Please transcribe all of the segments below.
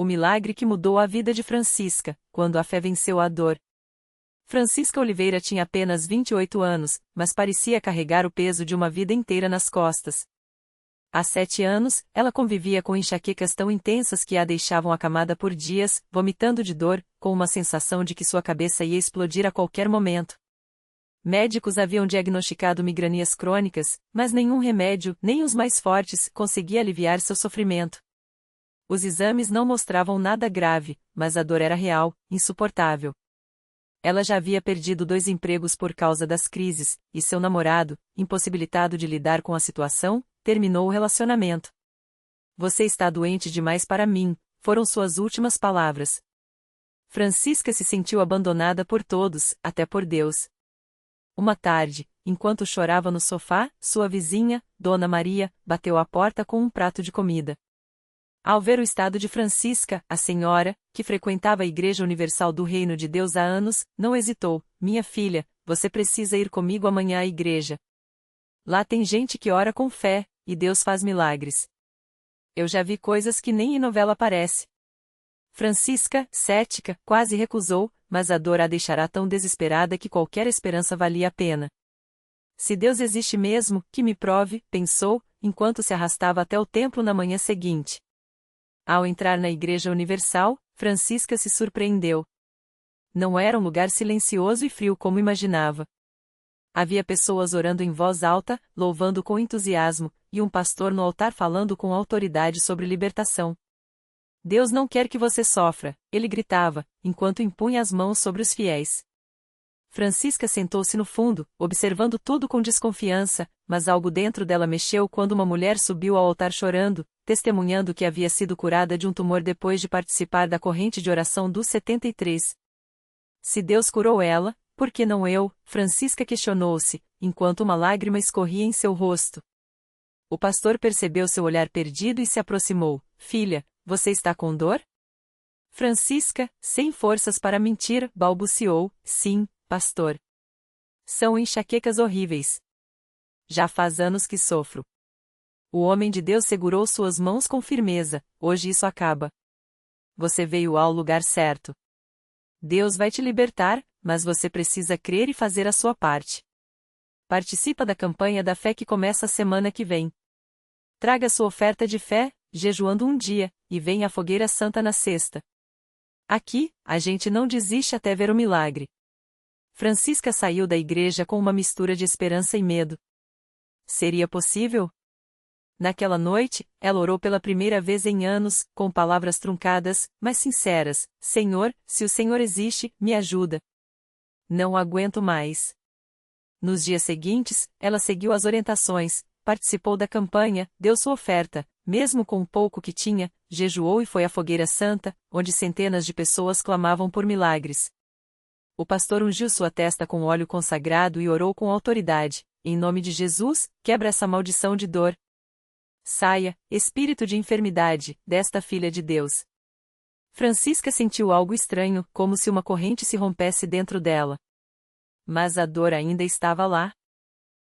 O milagre que mudou a vida de Francisca, quando a fé venceu a dor. Francisca Oliveira tinha apenas 28 anos, mas parecia carregar o peso de uma vida inteira nas costas. Há 7 anos, ela convivia com enxaquecas tão intensas que a deixavam acamada por dias, vomitando de dor, com uma sensação de que sua cabeça ia explodir a qualquer momento. Médicos haviam diagnosticado migranias crônicas, mas nenhum remédio, nem os mais fortes, conseguia aliviar seu sofrimento. Os exames não mostravam nada grave, mas a dor era real, insuportável. Ela já havia perdido 2 empregos por causa das crises, e seu namorado, impossibilitado de lidar com a situação, terminou o relacionamento. "Você está doente demais para mim", foram suas últimas palavras. Francisca se sentiu abandonada por todos, até por Deus. Uma tarde, enquanto chorava no sofá, sua vizinha, Dona Maria, bateu à porta com um prato de comida. Ao ver o estado de Francisca, a senhora, que frequentava a Igreja Universal do Reino de Deus há anos, não hesitou: "Minha filha, você precisa ir comigo amanhã à igreja. Lá tem gente que ora com fé, e Deus faz milagres. Eu já vi coisas que nem em novela aparece." Francisca, cética, quase recusou, mas a dor a deixará tão desesperada que qualquer esperança valia a pena. "Se Deus existe mesmo, que me prove", pensou, enquanto se arrastava até o templo na manhã seguinte. Ao entrar na Igreja Universal, Francisca se surpreendeu. Não era um lugar silencioso e frio como imaginava. Havia pessoas orando em voz alta, louvando com entusiasmo, e um pastor no altar falando com autoridade sobre libertação. "Deus não quer que você sofra", ele gritava, enquanto impunha as mãos sobre os fiéis. Francisca sentou-se no fundo, observando tudo com desconfiança, mas algo dentro dela mexeu quando uma mulher subiu ao altar chorando, testemunhando que havia sido curada de um tumor depois de participar da corrente de oração dos 73. "Se Deus curou ela, por que não eu?", Francisca questionou-se, enquanto uma lágrima escorria em seu rosto. O pastor percebeu seu olhar perdido e se aproximou. "Filha, você está com dor?" Francisca, sem forças para mentir, balbuciou: "Sim, pastor. São enxaquecas horríveis. Já faz anos que sofro." O homem de Deus segurou suas mãos com firmeza: "Hoje isso acaba. Você veio ao lugar certo. Deus vai te libertar, mas você precisa crer e fazer a sua parte. Participa da campanha da fé que começa a semana que vem. Traga sua oferta de fé, jejuando um dia, e venha à fogueira santa na sexta. Aqui, a gente não desiste até ver o milagre." Francisca saiu da igreja com uma mistura de esperança e medo. Seria possível? Naquela noite, ela orou pela primeira vez em anos, com palavras truncadas, mas sinceras: "Senhor, se o Senhor existe, me ajuda. Não aguento mais." Nos dias seguintes, ela seguiu as orientações, participou da campanha, deu sua oferta, mesmo com o pouco que tinha, jejuou e foi à fogueira santa, onde centenas de pessoas clamavam por milagres. O pastor ungiu sua testa com óleo consagrado e orou com autoridade: "Em nome de Jesus, quebra essa maldição de dor. Saia, espírito de enfermidade, desta filha de Deus." Francisca sentiu algo estranho, como se uma corrente se rompesse dentro dela. Mas a dor ainda estava lá.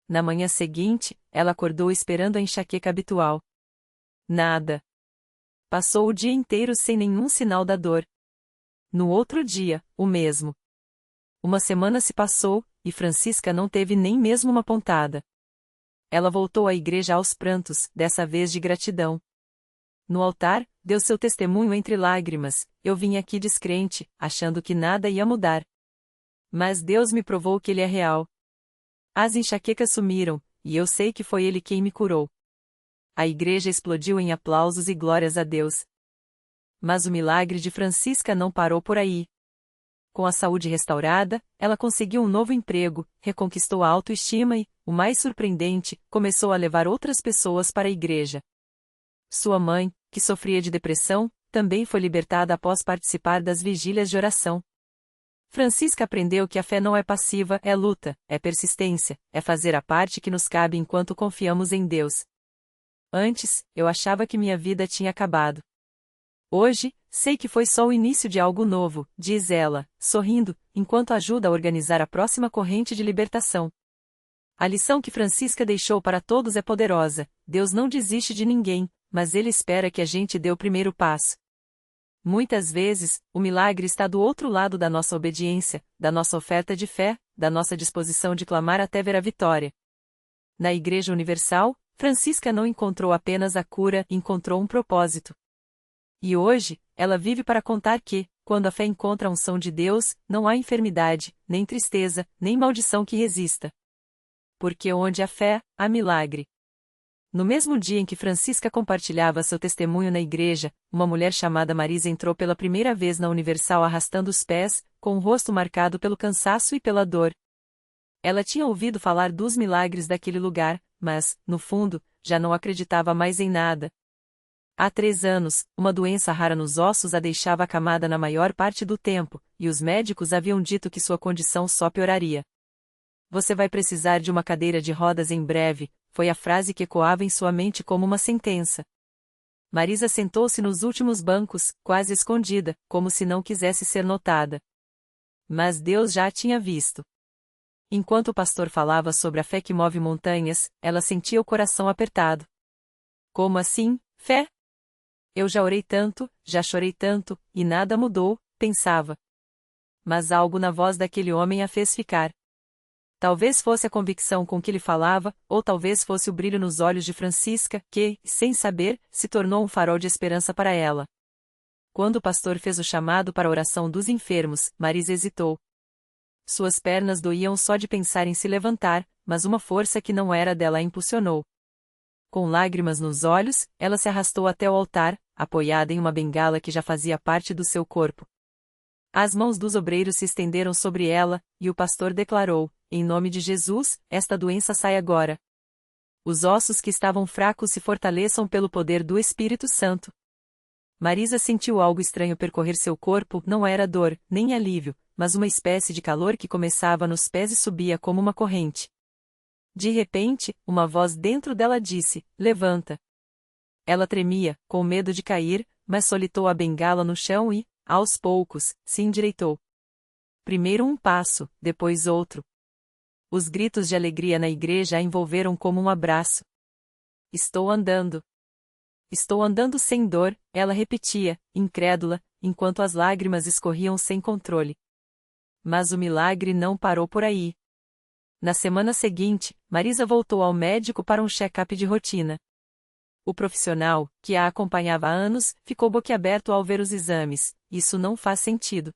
Na manhã seguinte, ela acordou esperando a enxaqueca habitual. Nada. Passou o dia inteiro sem nenhum sinal da dor. No outro dia, o mesmo. Uma semana se passou, e Francisca não teve nem mesmo uma pontada. Ela voltou à igreja aos prantos, dessa vez de gratidão. No altar, deu seu testemunho entre lágrimas: "Eu vim aqui descrente, achando que nada ia mudar. Mas Deus me provou que Ele é real. As enxaquecas sumiram, e eu sei que foi Ele quem me curou." A igreja explodiu em aplausos e glórias a Deus. Mas o milagre de Francisca não parou por aí. Com a saúde restaurada, ela conseguiu um novo emprego, reconquistou a autoestima e, o mais surpreendente, começou a levar outras pessoas para a igreja. Sua mãe, que sofria de depressão, também foi libertada após participar das vigílias de oração. Francisca aprendeu que a fé não é passiva, é luta, é persistência, é fazer a parte que nos cabe enquanto confiamos em Deus. "Antes, eu achava que minha vida tinha acabado. Hoje, sei que foi só o início de algo novo", diz ela, sorrindo, enquanto ajuda a organizar a próxima corrente de libertação. A lição que Francisca deixou para todos é poderosa: Deus não desiste de ninguém, mas Ele espera que a gente dê o primeiro passo. Muitas vezes, o milagre está do outro lado da nossa obediência, da nossa oferta de fé, da nossa disposição de clamar até ver a vitória. Na Igreja Universal, Francisca não encontrou apenas a cura, encontrou um propósito. E hoje, ela vive para contar que, quando a fé encontra a unção de Deus, não há enfermidade, nem tristeza, nem maldição que resista. Porque onde há fé, há milagre. No mesmo dia em que Francisca compartilhava seu testemunho na igreja, uma mulher chamada Marisa entrou pela primeira vez na Universal arrastando os pés, com o rosto marcado pelo cansaço e pela dor. Ela tinha ouvido falar dos milagres daquele lugar, mas, no fundo, já não acreditava mais em nada. Há 3 anos, uma doença rara nos ossos a deixava acamada na maior parte do tempo, e os médicos haviam dito que sua condição só pioraria. "Você vai precisar de uma cadeira de rodas em breve", foi a frase que ecoava em sua mente como uma sentença. Marisa sentou-se nos últimos bancos, quase escondida, como se não quisesse ser notada. Mas Deus já a tinha visto. Enquanto o pastor falava sobre a fé que move montanhas, ela sentia o coração apertado. Como assim, fé? Eu já orei tanto, já chorei tanto, e nada mudou, pensava. Mas algo na voz daquele homem a fez ficar. Talvez fosse a convicção com que ele falava, ou talvez fosse o brilho nos olhos de Francisca, que, sem saber, se tornou um farol de esperança para ela. Quando o pastor fez o chamado para a oração dos enfermos, Marisa hesitou. Suas pernas doíam só de pensar em se levantar, mas uma força que não era dela a impulsionou. Com lágrimas nos olhos, ela se arrastou até o altar, apoiada em uma bengala que já fazia parte do seu corpo. As mãos dos obreiros se estenderam sobre ela, e o pastor declarou: "Em nome de Jesus, esta doença sai agora. Os ossos que estavam fracos se fortaleçam pelo poder do Espírito Santo." Marisa sentiu algo estranho percorrer seu corpo, não era dor, nem alívio, mas uma espécie de calor que começava nos pés e subia como uma corrente. De repente, uma voz dentro dela disse: "Levanta." Ela tremia, com medo de cair, mas solitou a bengala no chão e, aos poucos, se endireitou. Primeiro um passo, depois outro. Os gritos de alegria na igreja a envolveram como um abraço. "Estou andando. Estou andando sem dor", ela repetia, incrédula, enquanto as lágrimas escorriam sem controle. Mas o milagre não parou por aí. Na semana seguinte, Marisa voltou ao médico para um check-up de rotina. O profissional, que a acompanhava há anos, ficou boquiaberto ao ver os exames. "Isso não faz sentido.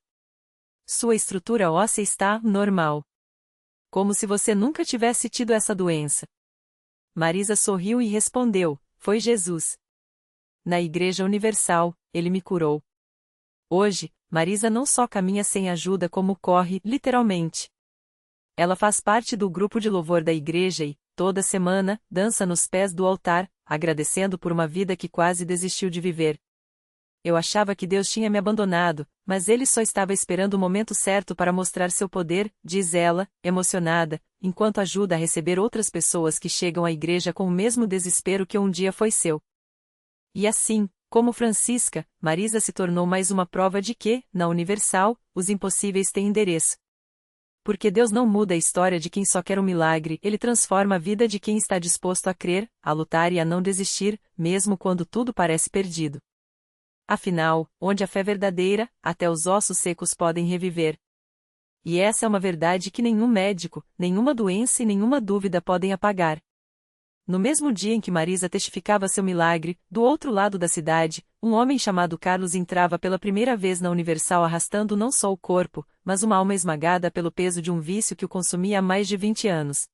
Sua estrutura óssea está normal. Como se você nunca tivesse tido essa doença." Marisa sorriu e respondeu: "Foi Jesus. Na Igreja Universal, ele me curou." Hoje, Marisa não só caminha sem ajuda como corre, literalmente. Ela faz parte do grupo de louvor da igreja e, toda semana, dança nos pés do altar, agradecendo por uma vida que quase desistiu de viver. "Eu achava que Deus tinha me abandonado, mas Ele só estava esperando o momento certo para mostrar seu poder", diz ela, emocionada, enquanto ajuda a receber outras pessoas que chegam à igreja com o mesmo desespero que um dia foi seu. E assim, como Francisca, Marisa se tornou mais uma prova de que, na Universal, os impossíveis têm endereço. Porque Deus não muda a história de quem só quer um milagre, Ele transforma a vida de quem está disposto a crer, a lutar e a não desistir, mesmo quando tudo parece perdido. Afinal, onde a fé é verdadeira, até os ossos secos podem reviver. E essa é uma verdade que nenhum médico, nenhuma doença e nenhuma dúvida podem apagar. No mesmo dia em que Marisa testificava seu milagre, do outro lado da cidade, um homem chamado Carlos entrava pela primeira vez na Universal arrastando não só o corpo, mas uma alma esmagada pelo peso de um vício que o consumia há mais de 20 anos.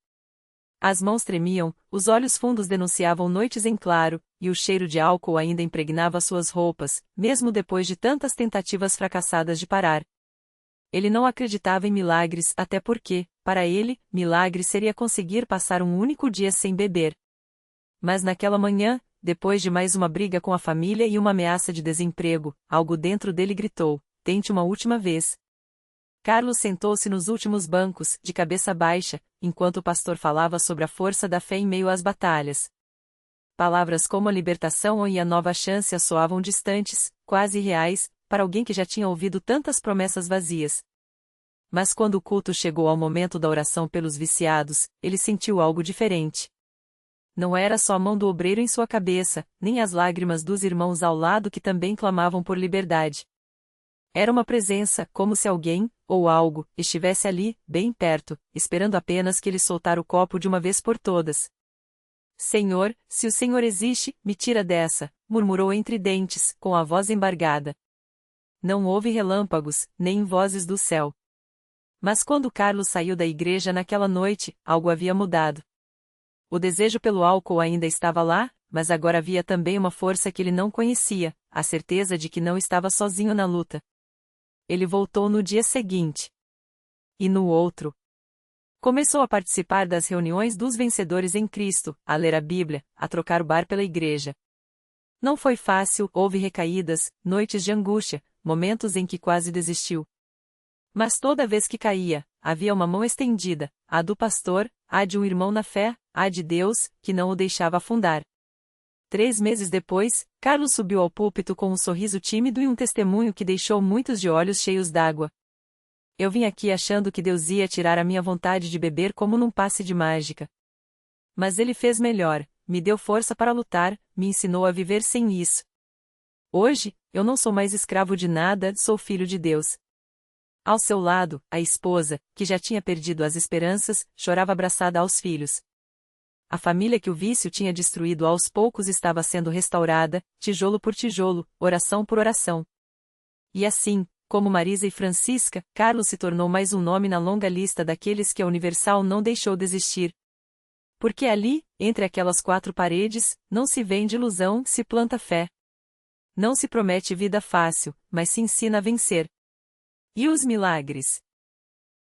As mãos tremiam, os olhos fundos denunciavam noites em claro, e o cheiro de álcool ainda impregnava suas roupas, mesmo depois de tantas tentativas fracassadas de parar. Ele não acreditava em milagres, até porque, para ele, milagre seria conseguir passar um único dia sem beber. Mas naquela manhã, depois de mais uma briga com a família e uma ameaça de desemprego, algo dentro dele gritou: "Tente uma última vez." Carlos sentou-se nos últimos bancos, de cabeça baixa, enquanto o pastor falava sobre a força da fé em meio às batalhas. Palavras como a libertação e a nova chance soavam distantes, quase irreais, para alguém que já tinha ouvido tantas promessas vazias. Mas quando o culto chegou ao momento da oração pelos viciados, ele sentiu algo diferente. Não era só a mão do obreiro em sua cabeça, nem as lágrimas dos irmãos ao lado que também clamavam por liberdade. Era uma presença, como se alguém, ou algo, estivesse ali, bem perto, esperando apenas que ele soltar o copo de uma vez por todas. Senhor, se o Senhor existe, me tira dessa, murmurou entre dentes, com a voz embargada. Não houve relâmpagos, nem vozes do céu. Mas quando Carlos saiu da igreja naquela noite, algo havia mudado. O desejo pelo álcool ainda estava lá, mas agora havia também uma força que ele não conhecia, a certeza de que não estava sozinho na luta. Ele voltou no dia seguinte. E no outro. Começou a participar das reuniões dos vencedores em Cristo, a ler a Bíblia, a trocar o bar pela igreja. Não foi fácil, houve recaídas, noites de angústia, momentos em que quase desistiu. Mas toda vez que caía, havia uma mão estendida, a do pastor, a de um irmão na fé, a de Deus, que não o deixava afundar. 3 meses depois, Carlos subiu ao púlpito com um sorriso tímido e um testemunho que deixou muitos de olhos cheios d'água. Eu vim aqui achando que Deus ia tirar a minha vontade de beber como num passe de mágica. Mas Ele fez melhor, me deu força para lutar, me ensinou a viver sem isso. Hoje, eu não sou mais escravo de nada, sou filho de Deus. Ao seu lado, a esposa, que já tinha perdido as esperanças, chorava abraçada aos filhos. A família que o vício tinha destruído aos poucos estava sendo restaurada, tijolo por tijolo, oração por oração. E assim, como Marisa e Francisca, Carlos se tornou mais um nome na longa lista daqueles que a Universal não deixou desistir. Porque ali, entre aquelas 4 paredes, não se vende ilusão, se planta fé. Não se promete vida fácil, mas se ensina a vencer. E os milagres?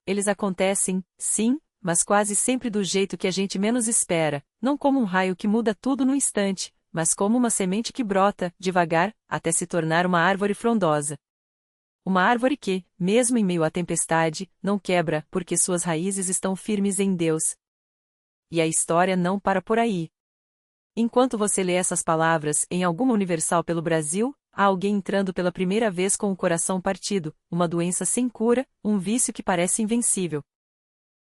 Eles acontecem, sim, mas quase sempre do jeito que a gente menos espera, não como um raio que muda tudo no instante, mas como uma semente que brota, devagar, até se tornar uma árvore frondosa. Uma árvore que, mesmo em meio à tempestade, não quebra, porque suas raízes estão firmes em Deus. E a história não para por aí. Enquanto você lê essas palavras em alguma Universal pelo Brasil, há alguém entrando pela primeira vez com o coração partido, uma doença sem cura, um vício que parece invencível.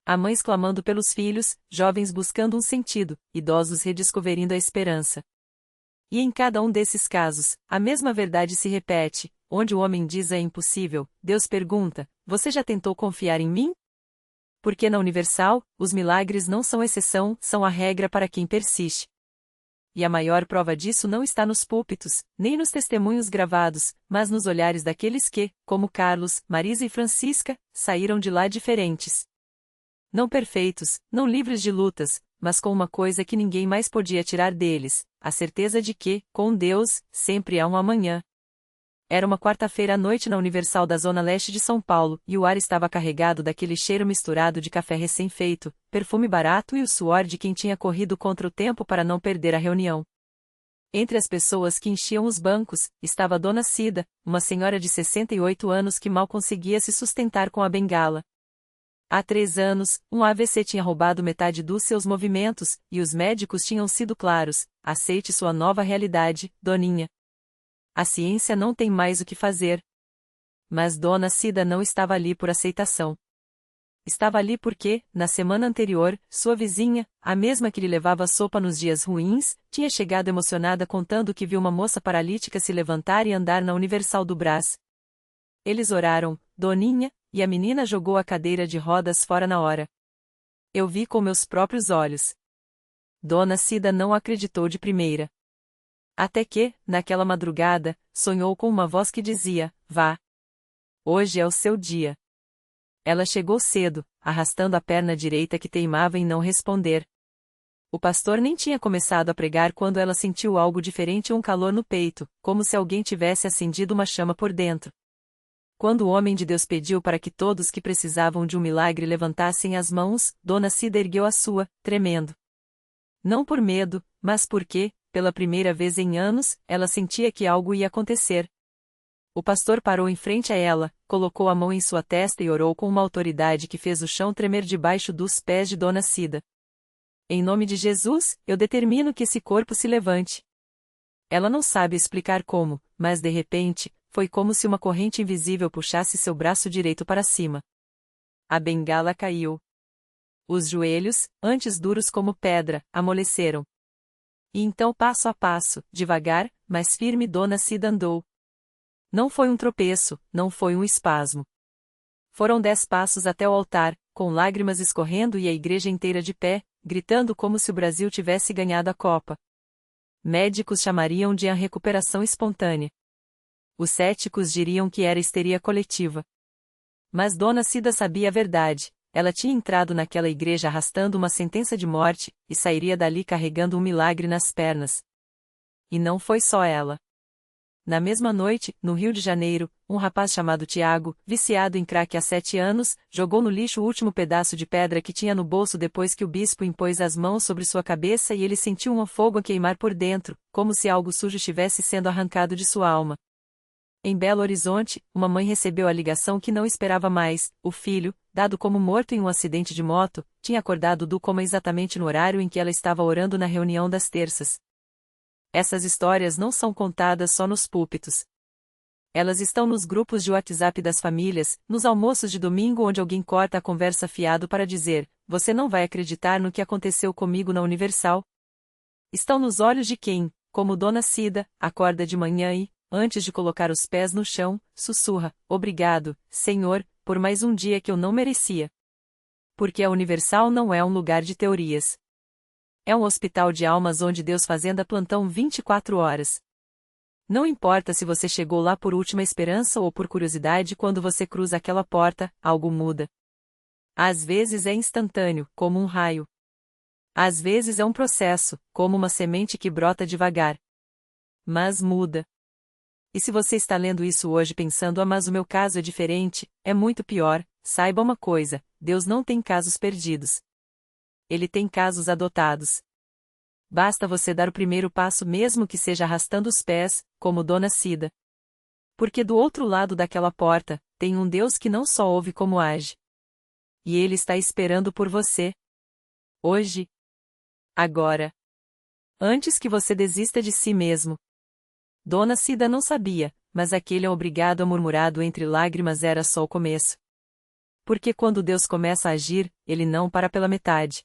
Há mães clamando pelos filhos, jovens buscando um sentido, idosos redescobrindo a esperança. E em cada um desses casos, a mesma verdade se repete, onde o homem diz é impossível, Deus pergunta, você já tentou confiar em mim? Porque na Universal, os milagres não são exceção, são a regra para quem persiste. E a maior prova disso não está nos púlpitos, nem nos testemunhos gravados, mas nos olhares daqueles que, como Carlos, Marisa e Francisca, saíram de lá diferentes. Não perfeitos, não livres de lutas, mas com uma coisa que ninguém mais podia tirar deles, a certeza de que, com Deus, sempre há um amanhã. Era uma quarta-feira à noite na Universal da Zona Leste de São Paulo, e o ar estava carregado daquele cheiro misturado de café recém-feito, perfume barato e o suor de quem tinha corrido contra o tempo para não perder a reunião. Entre as pessoas que enchiam os bancos, estava Dona Cida, uma senhora de 68 anos que mal conseguia se sustentar com a bengala. Há 3 anos, um AVC tinha roubado metade dos seus movimentos, e os médicos tinham sido claros: aceite sua nova realidade, Doninha. A ciência não tem mais o que fazer. Mas Dona Cida não estava ali por aceitação. Estava ali porque, na semana anterior, sua vizinha, a mesma que lhe levava sopa nos dias ruins, tinha chegado emocionada contando que viu uma moça paralítica se levantar e andar na Universal do Brás. Eles oraram, Doninha, e a menina jogou a cadeira de rodas fora na hora. Eu vi com meus próprios olhos. Dona Cida não acreditou de primeira. Até que, naquela madrugada, sonhou com uma voz que dizia: vá. Hoje é o seu dia. Ela chegou cedo, arrastando a perna direita que teimava em não responder. O pastor nem tinha começado a pregar quando ela sentiu algo diferente e um calor no peito, como se alguém tivesse acendido uma chama por dentro. Quando o homem de Deus pediu para que todos que precisavam de um milagre levantassem as mãos, Dona Cida ergueu a sua, tremendo. Não por medo, mas porque, pela primeira vez em anos, ela sentia que algo ia acontecer. O pastor parou em frente a ela, colocou a mão em sua testa e orou com uma autoridade que fez o chão tremer debaixo dos pés de Dona Cida. Em nome de Jesus, eu determino que esse corpo se levante. Ela não sabe explicar como, mas de repente, foi como se uma corrente invisível puxasse seu braço direito para cima. A bengala caiu. Os joelhos, antes duros como pedra, amoleceram. E então passo a passo, devagar, mas firme Dona Cida andou. Não foi um tropeço, não foi um espasmo. Foram 10 passos até o altar, com lágrimas escorrendo e a igreja inteira de pé, gritando como se o Brasil tivesse ganhado a Copa. Médicos chamariam de a recuperação espontânea. Os céticos diriam que era histeria coletiva. Mas Dona Cida sabia a verdade. Ela tinha entrado naquela igreja arrastando uma sentença de morte, e sairia dali carregando um milagre nas pernas. E não foi só ela. Na mesma noite, no Rio de Janeiro, um rapaz chamado Tiago, viciado em crack há 7 anos, jogou no lixo o último pedaço de pedra que tinha no bolso depois que o bispo impôs as mãos sobre sua cabeça e ele sentiu um fogo a queimar por dentro, como se algo sujo estivesse sendo arrancado de sua alma. Em Belo Horizonte, uma mãe recebeu a ligação que não esperava mais. O filho, dado como morto em um acidente de moto, tinha acordado do coma exatamente no horário em que ela estava orando na reunião das terças. Essas histórias não são contadas só nos púlpitos. Elas estão nos grupos de WhatsApp das famílias, nos almoços de domingo onde alguém corta a conversa fiado para dizer: "Você não vai acreditar no que aconteceu comigo na Universal." Estão nos olhos de quem, como Dona Cida, acorda de manhã e, antes de colocar os pés no chão, sussurra: "Obrigado, Senhor, por mais um dia que eu não merecia." Porque a Universal não é um lugar de teorias. É um hospital de almas onde Deus fazenda plantão 24 horas. Não importa se você chegou lá por última esperança ou por curiosidade, quando você cruza aquela porta, algo muda. Às vezes é instantâneo, como um raio. Às vezes é um processo, como uma semente que brota devagar. Mas muda. E se você está lendo isso hoje pensando: "Ah, mas o meu caso é diferente", é muito pior, saiba uma coisa: Deus não tem casos perdidos. Ele tem casos adotados. Basta você dar o primeiro passo, mesmo que seja arrastando os pés, como Dona Cida. Porque do outro lado daquela porta, tem um Deus que não só ouve como age. E Ele está esperando por você. Hoje. Agora. Antes que você desista de si mesmo. Dona Cida não sabia, mas aquele obrigado murmurado entre lágrimas era só o começo. Porque quando Deus começa a agir, Ele não para pela metade.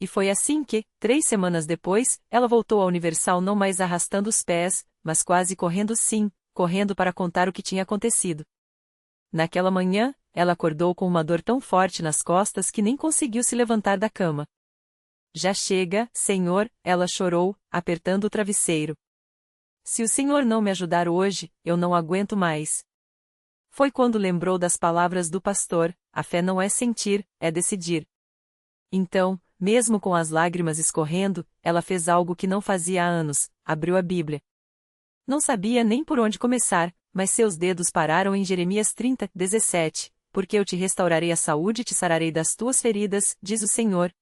E foi assim que, 3 semanas depois, ela voltou à Universal não mais arrastando os pés, mas quase correndo, sim, correndo para contar o que tinha acontecido. Naquela manhã, ela acordou com uma dor tão forte nas costas que nem conseguiu se levantar da cama. "Já chega, Senhor", ela chorou, apertando o travesseiro. "Se o Senhor não me ajudar hoje, eu não aguento mais." Foi quando lembrou das palavras do pastor: "A fé não é sentir, é decidir." Então, mesmo com as lágrimas escorrendo, ela fez algo que não fazia há anos: abriu a Bíblia. Não sabia nem por onde começar, mas seus dedos pararam em Jeremias 30:17, "Porque eu te restaurarei a saúde e te sararei das tuas feridas, diz o Senhor."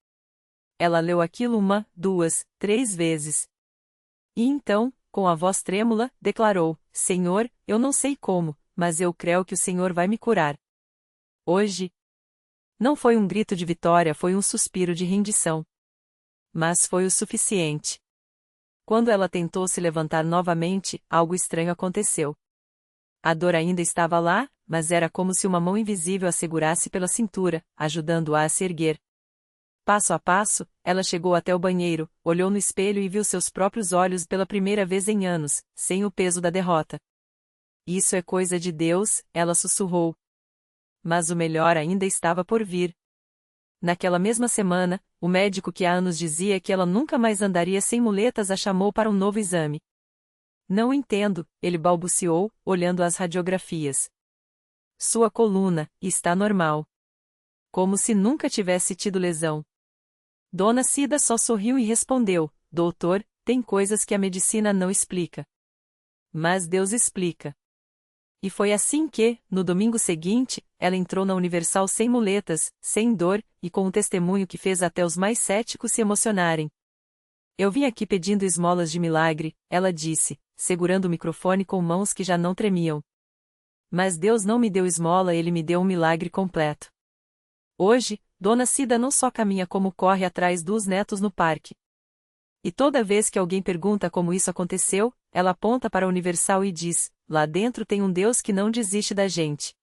Ela leu aquilo 1, 2, 3 vezes. E então, com a voz trêmula, declarou: "Senhor, eu não sei como, mas eu creio que o Senhor vai me curar." Hoje. Não foi um grito de vitória, foi um suspiro de rendição. Mas foi o suficiente. Quando ela tentou se levantar novamente, algo estranho aconteceu. A dor ainda estava lá, mas era como se uma mão invisível a segurasse pela cintura, ajudando-a a se erguer. Passo a passo, ela chegou até o banheiro, olhou no espelho e viu seus próprios olhos pela primeira vez em anos, sem o peso da derrota. "Isso é coisa de Deus", ela sussurrou. Mas o melhor ainda estava por vir. Naquela mesma semana, o médico que há anos dizia que ela nunca mais andaria sem muletas a chamou para um novo exame. "Não entendo", ele balbuciou, olhando as radiografias. "Sua coluna está normal." Como se nunca tivesse tido lesão. Dona Cida só sorriu e respondeu: "Doutor, tem coisas que a medicina não explica. Mas Deus explica." E foi assim que, no domingo seguinte, ela entrou na Universal sem muletas, sem dor, e com um testemunho que fez até os mais céticos se emocionarem. "Eu vim aqui pedindo esmolas de milagre", ela disse, segurando o microfone com mãos que já não tremiam. "Mas Deus não me deu esmola, Ele me deu um milagre completo." Hoje, Dona Cida não só caminha como corre atrás dos netos no parque. E toda vez que alguém pergunta como isso aconteceu, ela aponta para a Universal e diz: "Lá dentro tem um Deus que não desiste da gente.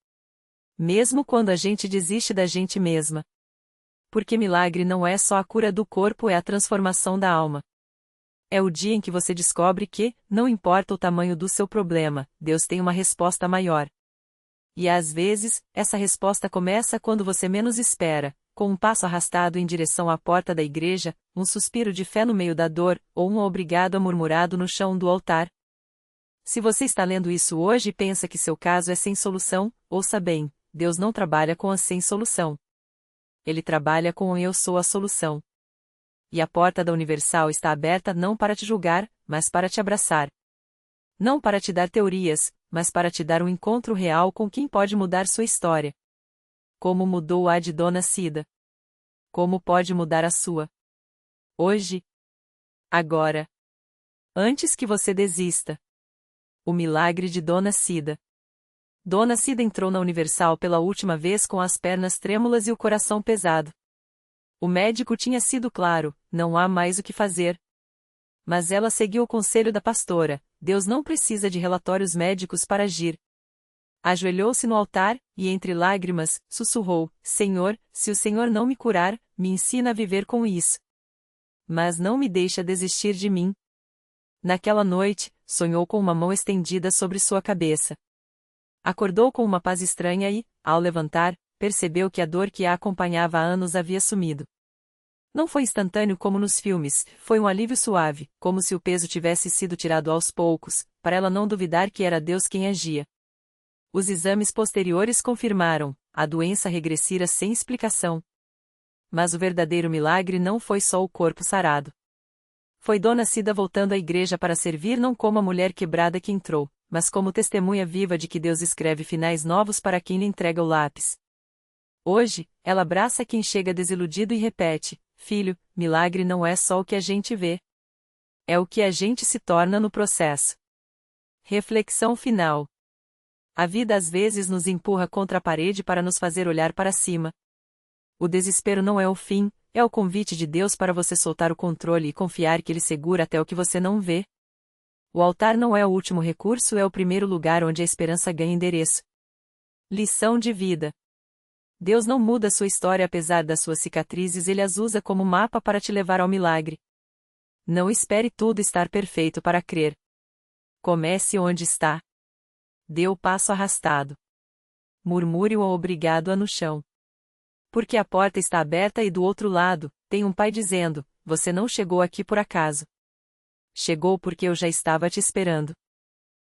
Mesmo quando a gente desiste da gente mesma." Porque milagre não é só a cura do corpo, é a transformação da alma. É o dia em que você descobre que, não importa o tamanho do seu problema, Deus tem uma resposta maior. E às vezes, essa resposta começa quando você menos espera, com um passo arrastado em direção à porta da igreja, um suspiro de fé no meio da dor, ou um obrigado murmurado no chão do altar. Se você está lendo isso hoje e pensa que seu caso é sem solução, ouça bem, Deus não trabalha com a sem solução. Ele trabalha com o eu sou a solução. E a porta da Universal está aberta não para te julgar, mas para te abraçar. Não para te dar teorias, mas para te dar um encontro real com quem pode mudar sua história. Como mudou a de Dona Cida? Como pode mudar a sua? Hoje? Agora? Antes que você desista. O milagre de Dona Cida. Dona Cida entrou na Universal pela última vez com as pernas trêmulas e o coração pesado. O médico tinha sido claro, não há mais o que fazer. Mas ela seguiu o conselho da pastora, Deus não precisa de relatórios médicos para agir. Ajoelhou-se no altar, e entre lágrimas, sussurrou, Senhor, se o Senhor não me curar, me ensina a viver com isso. Mas não me deixa desistir de mim. Naquela noite, sonhou com uma mão estendida sobre sua cabeça. Acordou com uma paz estranha e, ao levantar, percebeu que a dor que a acompanhava há anos havia sumido. Não foi instantâneo como nos filmes, foi um alívio suave, como se o peso tivesse sido tirado aos poucos, para ela não duvidar que era Deus quem agia. Os exames posteriores confirmaram, a doença regressira sem explicação. Mas o verdadeiro milagre não foi só o corpo sarado. Foi Dona Cida voltando à igreja para servir não como a mulher quebrada que entrou, mas como testemunha viva de que Deus escreve finais novos para quem lhe entrega o lápis. Hoje, ela abraça quem chega desiludido e repete, Filho, milagre não é só o que a gente vê. É o que a gente se torna no processo. Reflexão final. A vida às vezes nos empurra contra a parede para nos fazer olhar para cima. O desespero não é o fim, é o convite de Deus para você soltar o controle e confiar que Ele segura até o que você não vê. O altar não é o último recurso, é o primeiro lugar onde a esperança ganha endereço. Lição de vida. Deus não muda sua história apesar das suas cicatrizes, Ele as usa como mapa para te levar ao milagre. Não espere tudo estar perfeito para crer. Comece onde está. Dê o passo arrastado. Murmure o obrigado no chão. Porque a porta está aberta e do outro lado, tem um pai dizendo, você não chegou aqui por acaso. Chegou porque eu já estava te esperando.